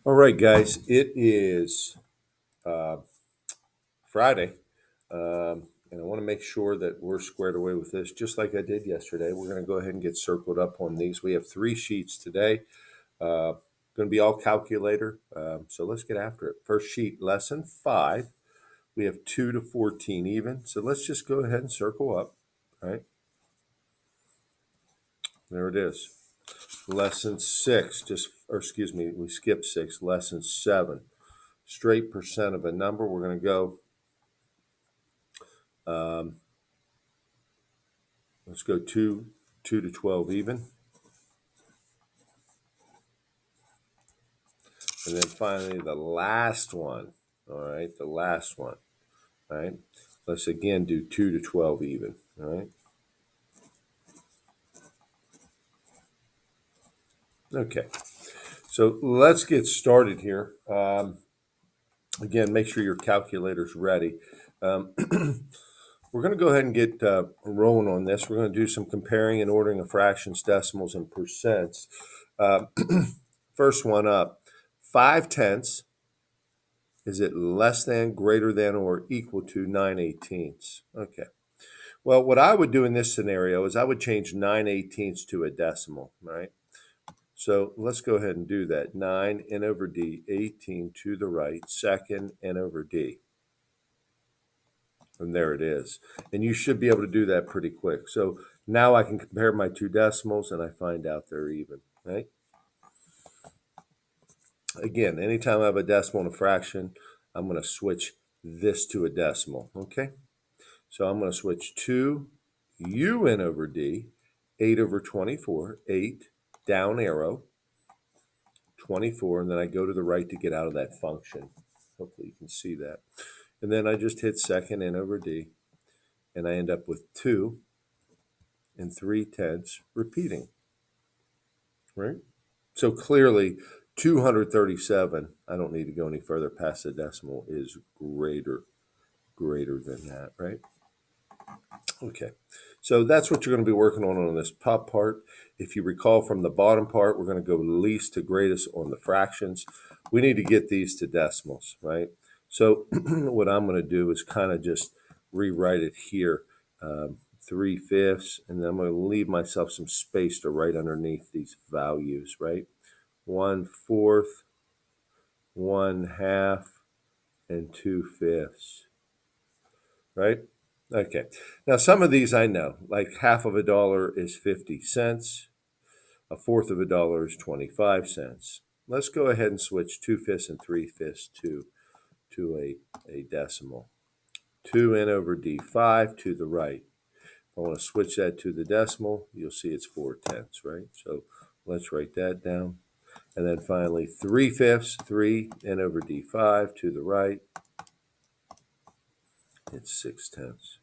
All right, guys, it is uh, Friday, and I want to make sure that we're squared away with this, just like I did yesterday. We're going to go ahead and get circled up on these. We have 3 sheets today. Going to be all calculator, so let's get after it. First sheet, lesson 5. We have 2 to 14 even, so let's just go ahead and circle up. All right, there it is. Lesson 6, we skipped 6. Lesson 7. Straight percent of a number. We're going to go. Let's go 2 to 12 even. And then finally the last one. All right, the last one. All right. Let's again do 2 to 12 even. All right. Okay. So let's get started here. Again, make sure your calculator's ready. We're going to go ahead and get rolling on this. We're going to do some comparing and ordering of fractions, decimals, and percents. First one up, 5/10. Is it less than, greater than, or equal to 9/18? Okay. Well, what I would do in this scenario is I would change 9/18 to a decimal, right? So let's go ahead and do that. 9 n over d, 18 to the right, second n over d. And there it is. And you should be able to do that pretty quick. So now I can compare my 2 decimals and I find out they're even, right? Again, anytime I have a decimal and a fraction, I'm going to switch this to a decimal, okay? So I'm going to switch 2 un over d, 8 over 24, 8, down arrow, 24, and then I go to the right to get out of that function. Hopefully you can see that. And then I just hit second n over d, and I end up with 2 and 3/10 repeating, right? So clearly 237, I don't need to go any further past the decimal, is greater than that, right? Okay, so that's what you're going to be working on this top part. If you recall from the bottom part, we're going to go least to greatest on the fractions. We need to get these to decimals, right? So what I'm going to do is kind of just rewrite it here, 3/5, and then I'm going to leave myself some space to write underneath these values, right? 1/4, 1/2, and 2/5, right? Okay. Now, some of these I know, like half of a dollar is 50 cents. A fourth of a dollar is 25 cents. Let's go ahead and switch 2/5 and 3/5 to a decimal. 2n over d5 to the right. If I want to switch that to the decimal, you'll see it's 4/10, right? So let's write that down. And then finally 3/5, 3n over d5 to the right. It's 6/10.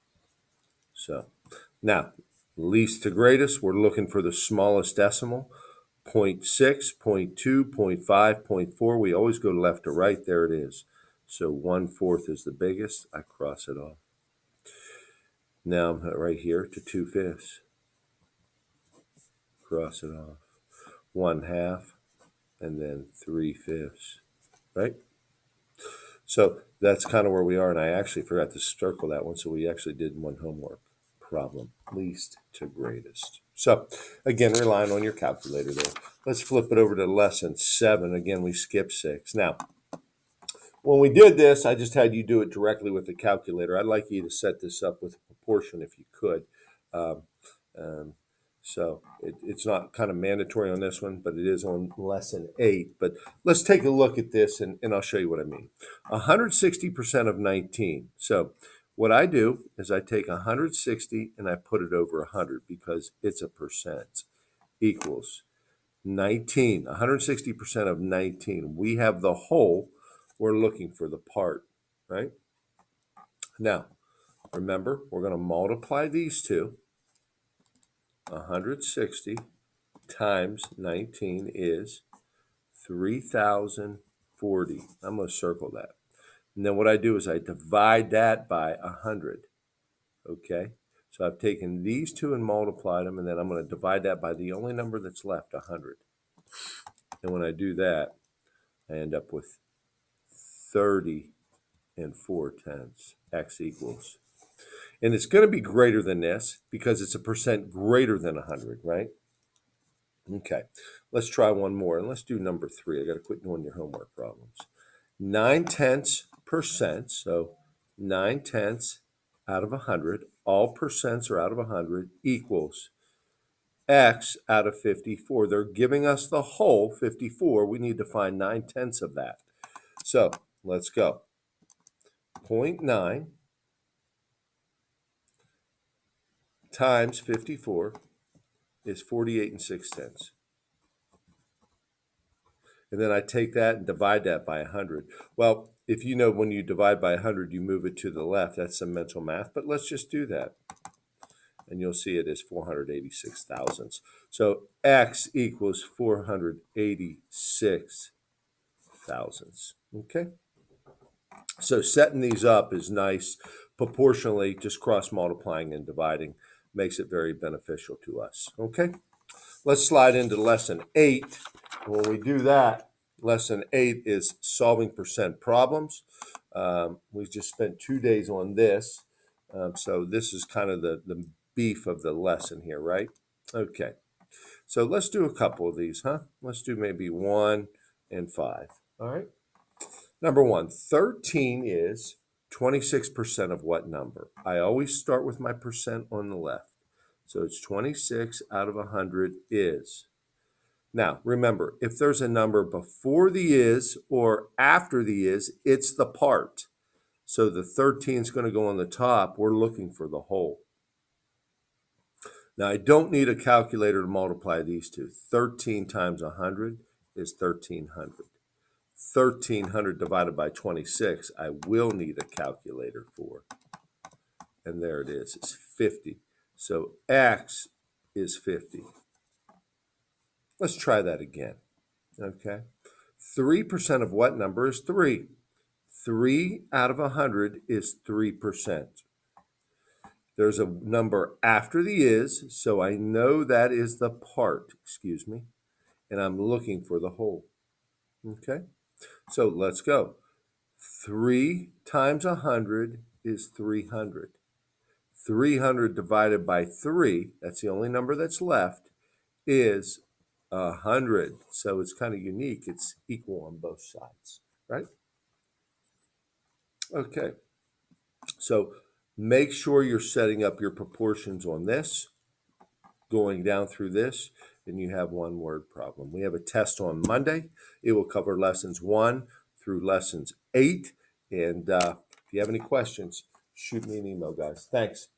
So now, least to greatest, we're looking for the smallest decimal, 0.6, 0.2, 0.5, 0.4. We always go left to right. There it is. So 1/4 is the biggest. I cross it off. Now I'm right here to 2/5. Cross it off. 1/2, and then 3/5, right? So that's kind of where we are, and I actually forgot to circle that one, so we actually did one homework problem, least to greatest. So again, relying on your calculator there. Let's flip it over to lesson 7. Again, we skipped 6. Now, when we did this, I just had you do it directly with the calculator. I'd like you to set this up with a proportion if you could. Um, um, so it's not kind of mandatory on this one, but it is on lesson 8. But let's take a look at this, and I'll show you what I mean. 160% of 19. So what I do is I take 160 and I put it over 100 because it's a percent, equals 19. 160% of 19. We have the whole. We're looking for the part, right? Now, remember, we're going to multiply these two. 160 times 19 is 3,040. I'm going to circle that. And then what I do is I divide that by 100. Okay? So I've taken these two and multiplied them, and then I'm going to divide that by the only number that's left, 100. And when I do that, I end up with 30 and 4/10. X equals. And it's going to be greater than this because it's a percent greater than 100, right? Okay, let's try one more. And let's do number 3. I got to quit doing your homework problems. 9/10%, so 9/10 out of 100, all percents are out of 100, equals X out of 54. They're giving us the whole 54. We need to find 9/10 of that. So let's go. 0.9 times 54 is 48 6/10. And then I take that and divide that by 100. Well, if you know when you divide by 100, you move it to the left. That's some mental math, but let's just do that. And you'll see it is 486 thousandths. So X equals 486 thousandths. Okay. So setting these up is nice. Proportionally, just cross multiplying and dividing makes it very beneficial to us. Okay. Let's slide into lesson 8. When we do that, lesson 8 is solving percent problems. We just spent 2 days on this. So this is kind of the beef of the lesson here, right? Okay. So let's do a couple of these, huh? Let's do maybe 1 and 5. All right. Number 1, 13 is 26% of what number? I always start with my percent on the left. So it's 26 out of 100 is. Now, remember, if there's a number before the is or after the is, it's the part. So the 13 is going to go on the top. We're looking for the whole. Now, I don't need a calculator to multiply these two. 13 times 100 is 1,300. 1,300 divided by 26, I will need a calculator for. And there it is. It's 50. So X is 50. Let's try that again. Okay. 3% of what number is 3? 3 out of 100 is 3%. There's a number after the is, so I know that is the part, and I'm looking for the whole. Okay, so let's go. 3 times 100 is 300. 300 divided by 3, that's the only number that's left, is 100. So it's kind of unique. It's equal on both sides, right? Okay, so make sure you're setting up your proportions on this, going down through this, and you have one word problem. We have a test on Monday. It will cover lessons 1 through lessons 8. And if you have any questions, shoot me an email, guys. Thanks.